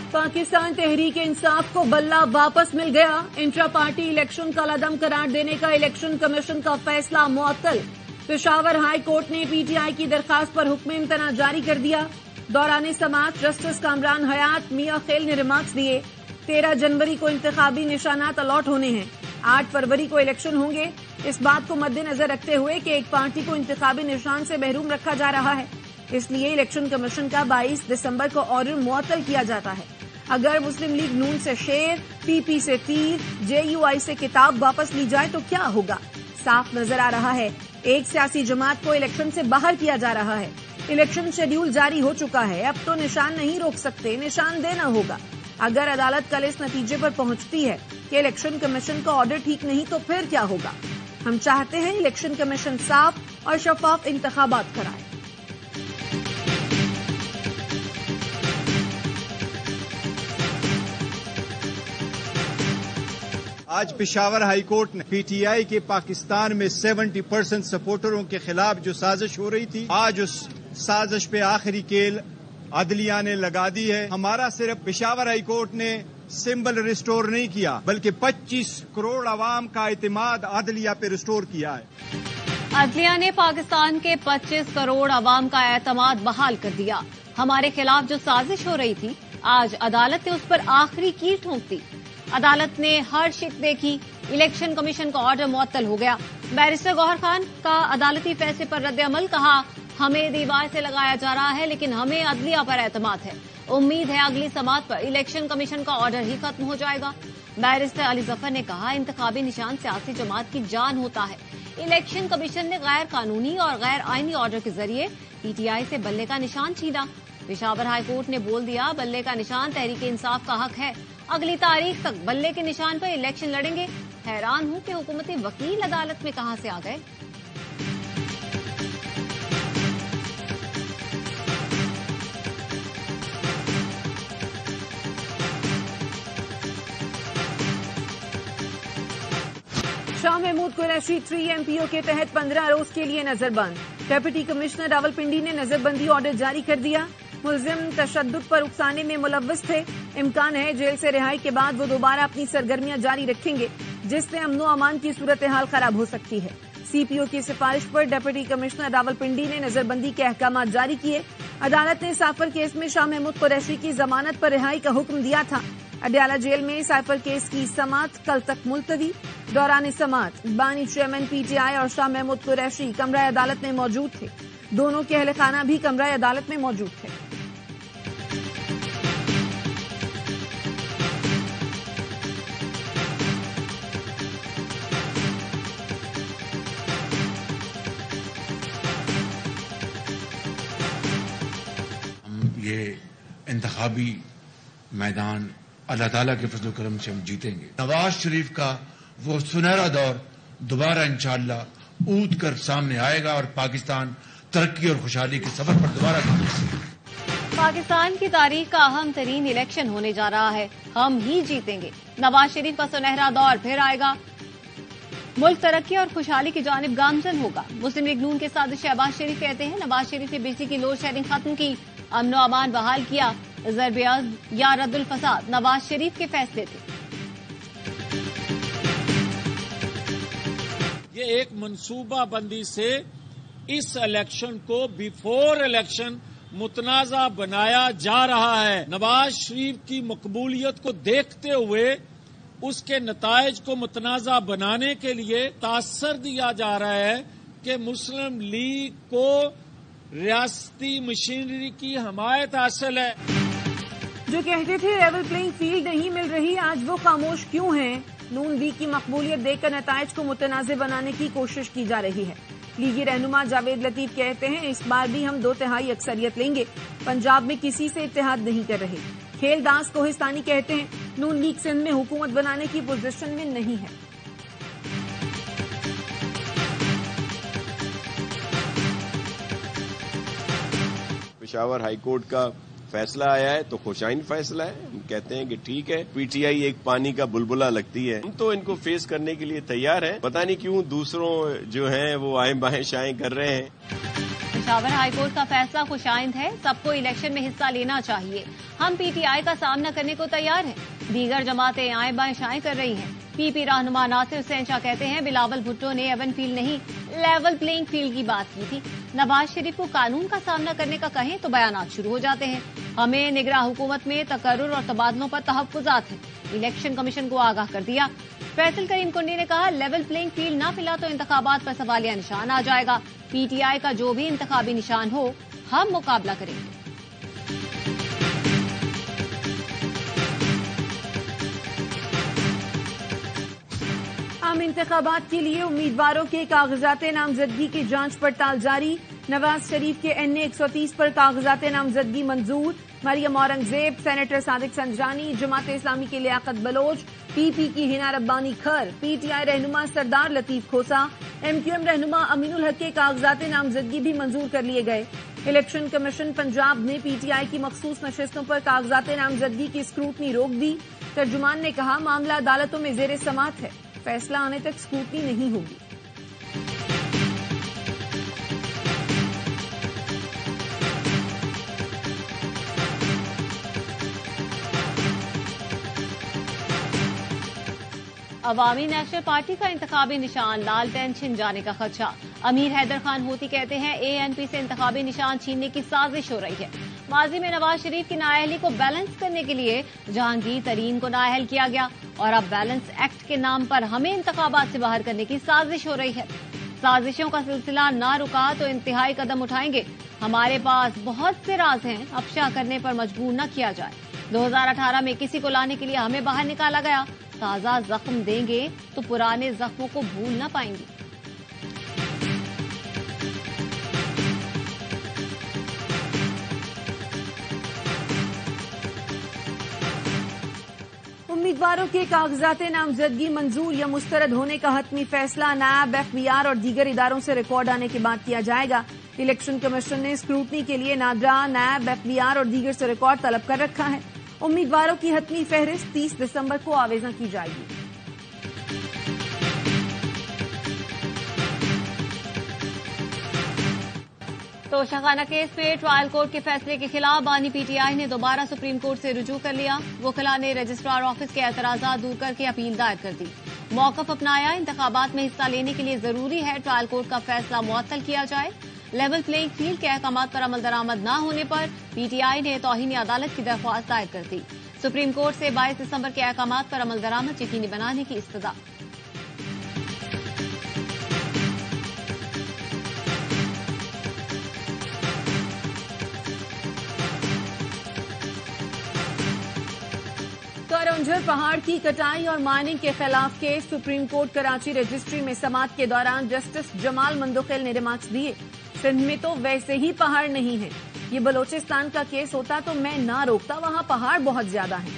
पाकिस्तान तहरीक इंसाफ को बल्ला वापस मिल गया। इंट्रा पार्टी इलेक्शन कलअदम करार देने का इलेक्शन कमीशन का फैसला मुअत्तल। पेशावर हाई कोर्ट ने पीटीआई की दरखास्त पर हुक्म इम्तना जारी कर दिया। दौरान समाअत जस्टिस कामरान हयात मियां खेल ने रिमार्क्स दिए। 13 जनवरी को इंतखाबी निशानात अलॉट होने हैं। 8 फरवरी को इलेक्शन होंगे। इस बात को मद्देनजर रखते हुए कि एक पार्टी को इंतखाबी निशान से महरूम रखा जा रहा है, इसलिए इलेक्शन कमीशन का 22 दिसंबर को ऑर्डर मुअत्तल किया जाता है। अगर मुस्लिम लीग नून से शेर, पीपी से तीर, जेयूआई से किताब वापस ली जाए तो क्या होगा? साफ नजर आ रहा है एक सियासी जमात को इलेक्शन से बाहर किया जा रहा है। इलेक्शन शेड्यूल जारी हो चुका है, अब तो निशान नहीं रोक सकते, निशान देना होगा। अगर अदालत कल इस नतीजे पर पहुंचती है कि इलेक्शन कमीशन का ऑर्डर ठीक नहीं तो फिर क्या होगा? हम चाहते हैं इलेक्शन कमीशन साफ और शफाफ इंतखाबात कराए। आज पेशावर हाई कोर्ट ने पीटीआई के पाकिस्तान में 70% सपोर्टरों के खिलाफ जो साजिश हो रही थी, आज उस साजिश पे आखिरी केल अदलिया ने लगा दी है। हमारा सिर्फ पेशावर हाई कोर्ट ने सिंबल रिस्टोर नहीं किया, बल्कि 25 करोड़ आवाम का एतमाद अदलिया पे रिस्टोर किया है। अदलिया ने पाकिस्तान के 25 करोड़ आवाम का एतमाद बहाल कर दिया। हमारे खिलाफ जो साजिश हो रही थी, आज अदालत ने उस पर आखिरी कील ठोंक दी। अदालत ने हर शिक देखी, इलेक्शन कमीशन का ऑर्डर मुअत्तल हो गया। बैरिस्टर गौहर खान का अदालती फैसले पर रद्द-ए-अमल, कहा हमें दीवार से लगाया जा रहा है लेकिन हमें अदलिया पर एतमाद है। उम्मीद है अगली समाअत पर इलेक्शन कमीशन का ऑर्डर ही खत्म हो जाएगा। बैरिस्टर अली जफर ने कहा इंतखाबी निशान सियासी जमात की जान होता है। इलेक्शन कमीशन ने गैर कानूनी और गैर आईनी ऑर्डर के जरिए पीटीआई से बल्ले का निशान छीना। पेशावर हाई कोर्ट ने बोल दिया बल्ले का निशान तहरीक इंसाफ का हक है। अगली तारीख तक बल्ले के निशान पर इलेक्शन लड़ेंगे। हैरान हूं कि हुकूमती वकील अदालत में कहां से आ गए। शाह महमूद कुरैशी 3 एमपीओ के तहत 15 रोज के लिए नजरबंद। डिप्टी कमिश्नर रावलपिंडी ने नजरबंदी ऑर्डर जारी कर दिया। मुलजिम तशद्दुद पर उकसाने में मुलव्वस थे। इम्कान है जेल से रिहाई के बाद वो दोबारा अपनी सरगर्मियां जारी रखेंगे, जिससे अमनो अमान की सूरत हाल खराब हो सकती है। सीपीओ की सिफारिश पर डिप्टी कमिश्नर रावलपिंडी ने नजरबंदी के अहकाम जारी किए। अदालत ने साइफर केस में शाह महमूद कुरैशी की जमानत पर रिहाई का हुक्म दिया था। अडयाला जेल में साइफर केस की समाअत कल तक मुलतवी। दौरान समाअत बानी चेयरमैन पीटीआई और शाह महमूद कुरैशी कमरा अदालत में मौजूद थे। दोनों के अहल खाना भी कमरा अदालत में मौजूद थे। ये इंतखाबी मैदान अल्लाह ताला के फजल करम से हम जीतेंगे। नवाज शरीफ का वो सुनहरा दौर दोबारा इंशाअल्लाह ऊद कर सामने आएगा और पाकिस्तान तरक्की और खुशहाली के सफर पर दोबारा पाकिस्तान की तारीख का अहम तरीन इलेक्शन होने जा रहा है। हम ही जीतेंगे। नवाज शरीफ का सुनहरा दौर फिर आएगा। मुल्क तरक्की और खुशहाली की जानिब गामजन होगा। मुस्लिम लीग नून के साथ शहबाज शरीफ कहते हैं नवाज शरीफ ने बिजली की लोड शेडिंग खत्म की, अमनो अमान बहाल किया। ज़रबियाज या रद्दुल फसाद नवाज शरीफ के फैसले थे। ये एक मनसूबा बंदी से इस इलेक्शन को बिफोर इलेक्शन मुतनाज़ा बनाया जा रहा है। नवाज शरीफ की मकबूलियत को देखते हुए उसके नताइज को मुतनाज़ा बनाने के लिए तासर दिया जा रहा है कि मुस्लिम लीग को रियासती मशीनरी की हमायत हासिल है। जो कहते थे लेवल प्लेइंग फील्ड नहीं मिल रही, आज वो खामोश क्यों हैं? नून लीग की मकबूलियत देखकर नताइज को मुतनाज़े बनाने की कोशिश की जा रही है। लीगी रहनुमा जावेद लतीफ कहते हैं इस बार भी हम 2/3 अक्सरियत लेंगे। पंजाब में किसी से इत्तेहाद नहीं कर रहे। खेल दास कोहिस्तानी कहते हैं नून लीग सिंध में हुकूमत बनाने की पोजीशन में नहीं है। पेशावर हाई कोर्ट का फैसला आया है तो खुशाइन फैसला है। हम कहते हैं कि ठीक है, पीटीआई एक पानी का बुलबुला लगती है, हम तो इनको फेस करने के लिए तैयार हैं। पता नहीं क्यों दूसरों जो हैं वो आए बाएं शाएं कर रहे हैं। पेशावर हाईकोर्ट का फैसला खुशाइंद है, सबको इलेक्शन में हिस्सा लेना चाहिए। हम पीटीआई का सामना करने को तैयार हैं। दीगर जमातें आए बाएं शाएं कर रही हैं। पीपी रहनुमा नासिर हुसैन शाह कहते हैं बिलावल भुट्टो ने एवन फील्ड नहीं लेवल प्लेइंग फील्ड की बात की थी। नवाज शरीफ को कानून का सामना करने का कहें तो बयानात शुरू हो जाते हैं। हमें निगरां हुकूमत में तकर्रुर और तबादलों पर तहफ्फुज़ात हैं। इलेक्शन कमीशन को आगाह कर दिया। फैसल करीम कुंडी ने कहा लेवल प्लेइंग फील्ड न मिला तो इंतखाबात पर सवालिया निशान आ जाएगा। पीटीआई का जो भी इंतखाबी निशान हो हम मुकाबला करेंगे। आम इंतखाबात के लिए उम्मीदवारों के कागजात नामजदगी की जांच पड़ताल जारी। नवाज शरीफ के NA 130 पर कागजात नामजदगी मंजूर। मरियम औरंगजेब, सेनेटर सादिक संजरानी, जमात इस्लामी के लियाकत बलोच, PP की हिना रब्बानी खर, PTI रहनुमा सरदार लतीफ खोसा, MQM रहनुमा अमीनुल हक के कागजात नामजदगी भी मंजूर कर लिए गए। इलेक्शन कमीशन पंजाब ने PTI की मखसूस नशिस्तों पर कागजात नामजदगी की स्क्रूटनी रोक दी। तर्जुमान ने कहा मामला अदालतों में जेर समाअत है, फैसला आने तक स्क्रूटनी नहीं होगी। अवामी नेशनल पार्टी का इंतखाबी निशान लालटेन छिन जाने का खदशा। अमीर हैदर खान होती कहते हैं ANP से इंतखाबी निशान छीनने की साजिश हो रही है। माजी में नवाज शरीफ की नाअहली को बैलेंस करने के लिए जहांगीर तरीन को नाअहल किया गया और अब बैलेंस एक्ट के नाम पर हमें इंतखाबात से बाहर करने की साजिश हो रही है। साजिशों का सिलसिला ना रुका तो इंतहाई कदम उठाएंगे। हमारे पास बहुत से राज हैं, अफशा करने पर मजबूर न किया जाए। 2018 में किसी को लाने के लिए हमें बाहर निकाला गया। ताजा जख्म देंगे तो पुराने जख्मों को भूल न पाएंगे। उम्मीदवारों के कागजात नामजदगी मंजूर या मुस्तरद होने का हतमी फैसला नायब FBR और दीगर इदारों से रिकॉर्ड आने के बाद किया जाएगा। इलेक्शन कमीशन ने स्क्रूटनी के लिए नादरा, नायब FBR और दीगर से रिकॉर्ड तलब कर रखा है। उम्मीदवारों की हतमी फहरिस्त 30 दिसंबर को आवेदन की जाएगी। तोशाखाना केस में ट्रायल कोर्ट के फैसले के खिलाफ बानी PTI ने दोबारा सुप्रीम कोर्ट से रुजू कर लिया। वकीला ने रजिस्ट्रार ऑफिस के एतराजात दूर करके अपील दायर कर दी। मौकफ अपनाया, इंतखाबात में हिस्सा लेने के लिए जरूरी है ट्रायल कोर्ट का फैसला मुअत्तल किया जाए। लेवल प्लेइंग फील्ड के अहकामात पर अमल दरामद न होने पर PTI ने तौहीन अदालत की दरख्वास्त दायर कर दी। सुप्रीम कोर्ट से 22 दिसंबर के अहकामात पर अमल दरामद यकीनी बनाने की इस्तदा। करंजर पहाड़ की कटाई और माइनिंग के खिलाफ case supreme court Karachi registry में समाअत के दौरान जस्टिस जमाल मंदोखेल ने रिमार्क्स दिए। सिंध में तो वैसे ही पहाड़ नहीं है। ये बलोचिस्तान का केस होता तो मैं ना रोकता, वहाँ पहाड़ बहुत ज्यादा हैं।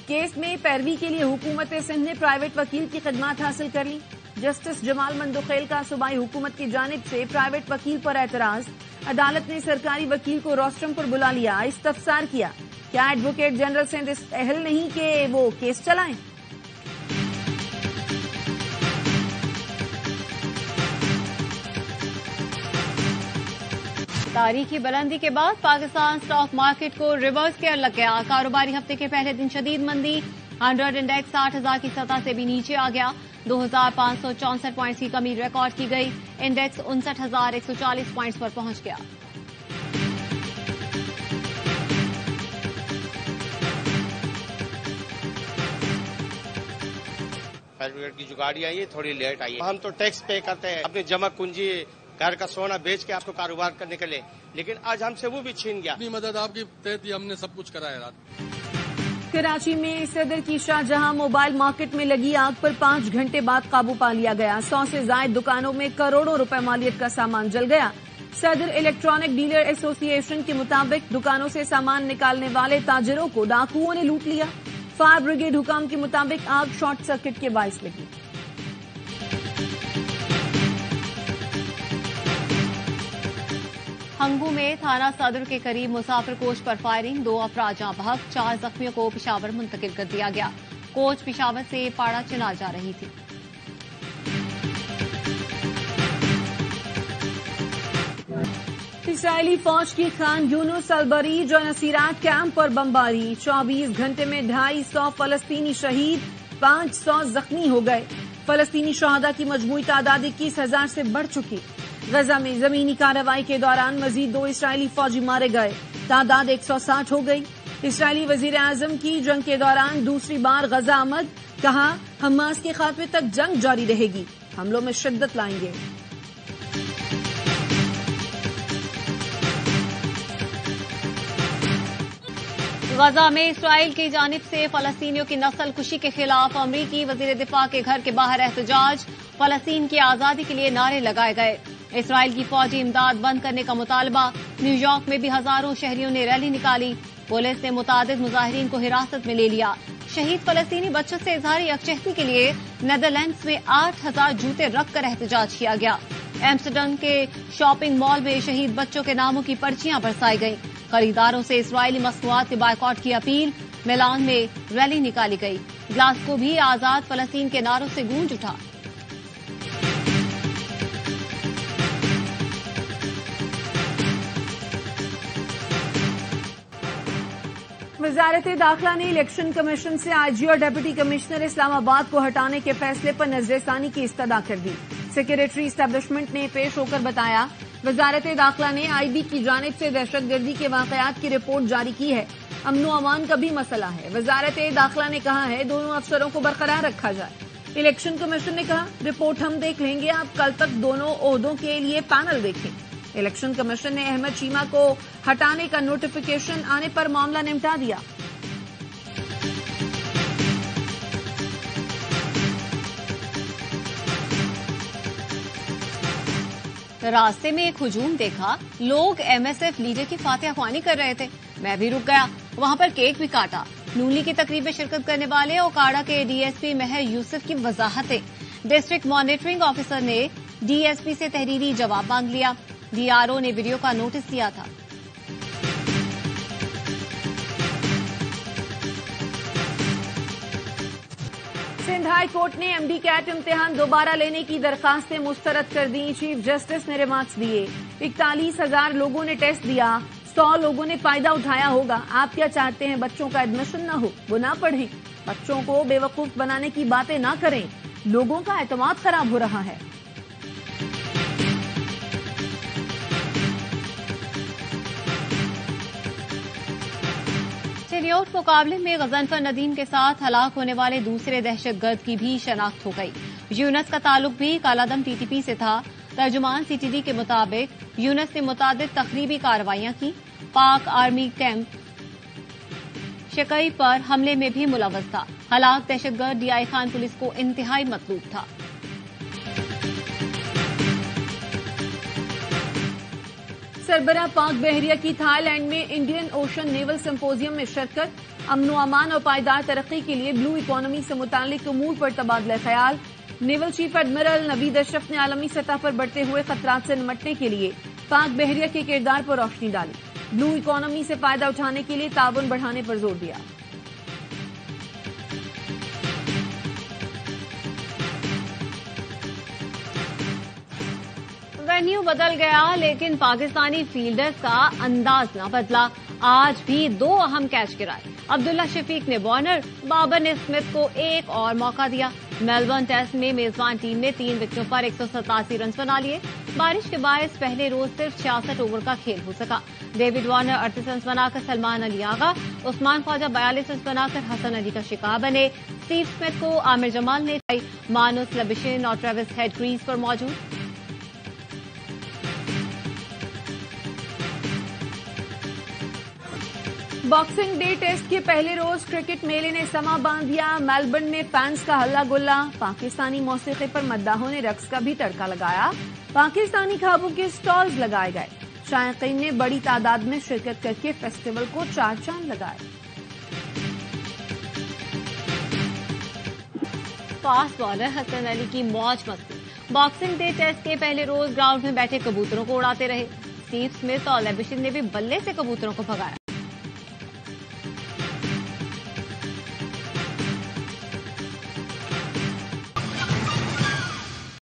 केस में पैरवी के लिए हुकूमत सिंध ने प्राइवेट वकील की खिदमत हासिल कर ली। जस्टिस जमाल मंदोखेल का सूबाई हुकूमत की जानिब से प्राइवेट वकील पर एतराज। अदालत ने सरकारी वकील को रोस्ट्रम पर बुला लिया, इस्तफसार किया। क्या एडवोकेट जनरल सिंध इस अहल नहीं कि वो केस चलाएं? तारीखी बुलंदी के बाद पाकिस्तान स्टॉक मार्केट को रिवर्स गियर लग गया। कारोबारी हफ्ते के पहले दिन शदीद मंदी। 100 इंडेक्स 60,000 की सतह से भी नीचे आ गया। 2,564 पॉइंट्स की कमी रिकॉर्ड की गई। इंडेक्स 59,140 पॉइंट्स पर पहुंच गया। फायर ब्रिगेड की जो गाड़ी आई है थोड़ी लेट आई है। हम तो टैक्स पे करते हैं अपनी जमा पूंजी घर का सोना बेच के आपको कारोबार करने के लिए, लेकिन आज हमसे वो भी छीन गया। अपनी मदद आपकी तहत ही हमने सब कुछ कराया रात। कराची में सदर की शाहजहां मोबाइल मार्केट में लगी आग पर 5 घंटे बाद काबू पा लिया गया। 100 से ज्यादा दुकानों में करोड़ों रुपए मालियत का सामान जल गया। सदर इलेक्ट्रॉनिक डीलर एसोसिएशन के मुताबिक दुकानों से सामान निकालने वाले ताजिरों को डाकुओं ने लूट लिया। फायर ब्रिगेड हुकाम के मुताबिक आग शॉर्ट सर्किट के बाइस लगी। हंगू में थाना सदर के करीब मुसाफिर कोच पर फायरिंग। 2 अफराद जहां बहक, 4 जख्मियों को पिशावर मुंतकिल कर दिया गया। कोच पिशावर से पाड़ा चिनार जा रही थी। اسرائیلی فوج کی خان یونس البریج اور نصیرات کیمپ پر بمباری، 24 گھنٹے میں 250 فلسطینی شہید، 500 زخمی ہو گئے۔ فلسطینی شہداء کی مجموعی تعداد 21,000 سے بڑھ چکی۔ غزہ میں زمینی کارروائی کے دوران مزید 2 اسرائیلی فوجی مارے گئے، تعداد 160 ہو گئی۔ اسرائیلی وزیر اعظم کی جنگ کے دوران دوسری بار غزہ آمد، کہا حماس کے خاتمے تک جنگ جاری رہے گی، حملوں میں شدت لائیں گے۔ غزہ میں اسرائیل کی جانب سے فلسطینیوں کی نسل کشی کے خلاف امریکی وزیر دفاع کے گھر کے باہر احتجاج، فلسطین کی آزادی کے لیے نعرے لگائے گئے۔ اسرائیل کی فوجی امداد بند کرنے کا مطالبہ، نیو یارک میں بھی ہزاروں شہریوں نے ریلی نکالی، پولیس نے متعدد مظاہرین کو حراست میں لے لیا۔ شہید فلسطینی بچوں سے اظہار یکجہتی کے لیے نیدرلینڈز میں 8,000 جوتے رکھ کر احتجاج کیا گیا۔ ایمسٹرڈم کے شاپنگ مال میں شہید بچوں کے ناموں کی پرچیاں برسائی گئیں۔ خریداروں سے اسرائیلی مصنوعات کے بائیکاٹ کی اپیل، میلان میں ریلی نکالی گئی۔ گلاسگو بھی آزاد فلسطین کے نعروں سے گونج اٹھا۔ وزارت داخلہ نے الیکشن کمیشن سے آئی جی اور ڈپٹی کمشنر اسلام آباد کو ہٹانے کے فیصلے پر نظر ثانی کی استدعا کر دی۔ سیکریٹری اسٹیبلشمنٹ نے پیش ہو کر بتایا، وزارت داخلہ نے آئی بی کی جانب سے دہشت گردی کے واقعات کی رپورٹ جاری کی ہے۔ امن و امان کا بھی مسئلہ ہے۔ وزارت داخلہ نے کہا ہے دونوں افسروں کو برقرار رکھا جائے۔ الیکشن کمیشن نے کہا رپورٹ ہم دیکھ لیں گے، آپ کل تک دونوں عہدوں کے لیے پینل دیکھیں۔ الیکشن کمیشن نے احمد چیمہ کو ہٹانے کا نوٹیفیکیشن آنے پر معاملہ نمٹا دیا۔ راستے میں ایک ہجوم دیکھا، لوگ ایم ایس ایف لیڈر کی فاتحہ خوانی کر رہے تھے، میں بھی رک گیا، وہاں پر کیک بھی کاٹا۔ نونلی کی تقریب میں شرکت کرنے والے اوکاڑا کے ڈی ایس پی مہر یوسف کی وضاحتیں، ڈسٹرکٹ مانیٹرنگ آفیسر نے ڈی ایس پی سے تحریری جواب مانگ لیا، ڈی آر او نے ویڈیو کا نوٹس دیا تھا۔ سندھ ہائی کورٹ نے ایم ڈی کیٹ امتحان دوبارہ لینے کی درخواستیں مسترد کر دیں۔ چیف جسٹس نے ریمارکس دیے، 41,000 لوگوں نے ٹیسٹ دیا، 100 لوگوں نے فائدہ اٹھایا ہوگا۔ آپ کیا چاہتے ہیں بچوں کا ایڈمیشن نہ ہو؟ وہ نہ پڑھیں، بچوں کو بے وقوف بنانے کی باتیں نہ کریں، لوگوں کا اعتماد خراب ہو رہا ہے۔ چنیوٹ مقابلے میں غضنفر ندیم کے ساتھ ہلاک ہونے والے دوسرے دہشت گرد کی بھی شناخت ہو گئی۔ یونس کا تعلق بھی کالادم ٹی ٹی پی سے تھا۔ ترجمان سی ٹی ڈی کے مطابق یونس نے متعدد تخریبی کارروائیاں کی، پاک آرمی کیمپ شکئی پر حملے میں بھی ملوث تھا۔ ہلاک دہشت گرد ڈی آئی خان پولیس کو انتہائی مطلوب تھا۔ سربراہ پاک بحریہ کی تھائی لینڈ میں انڈین اوشن نیول سمپوزیم میں شرکت، امن و امان اور پائیدار ترقی کے لیے بلو اکانومی سے متعلق امور پر تبادلہ خیال۔ نیول چیف ایڈمرل نوید اشرف نے عالمی سطح پر بڑھتے ہوئے خطرات سے نمٹنے کے لیے پاک بحریہ کے کردار پر روشنی ڈالی، بلو اکانومی سے فائدہ اٹھانے کے لیے تعاون بڑھانے پر زور دیا۔ وینیو بدل گیا لیکن پاکستانی فیلڈرز کا انداز نہ بدلا، آج بھی 2 اہم کیچ گرائے۔ عبداللہ شفیق نے وارنر، بابر نے اسمتھ کو ایک اور موقع دیا۔ میلبورن ٹیسٹ میں میزبان ٹیم نے 3 وکٹوں پر 187 رنز بنا لیے۔ بارش کے باعث پہلے روز صرف 66 اوور کا کھیل ہو سکا۔ ڈیوڈ وارنر 38 رنز بنا کر سلمان علی آغا، عثمان خواجہ 42 رنز بنا کر حسن علی کا شکار بنے۔ اسٹیو اسمتھ کو عامر جمال نے مانوس لبشن اور ٹریوس ہیڈ کریز پر موجود۔ باکسنگ ڈے ٹیسٹ کے پہلے روز کرکٹ میلے نے سما باندھ دیا۔ میلبرن میں فینس کا ہلہ گلا، پاکستانی موسیقی پر مداحوں نے رقص کا بھی تڑکا لگایا، پاکستانی خوابوں کے سٹالز لگائے گئے، شائقین نے بڑی تعداد میں شرکت کر کے فیسٹیول کو 4 چاند لگائے۔ فاسٹ بالر حسن علی کی موج مستی، باکسنگ ڈے ٹیسٹ کے پہلے روز گراؤنڈ میں بیٹھے کبوتروں کو اڑاتے رہے۔ اسٹیو اسمتھ اور لیبشن نے بھی بلے سے کبوتروں کو بھگایا۔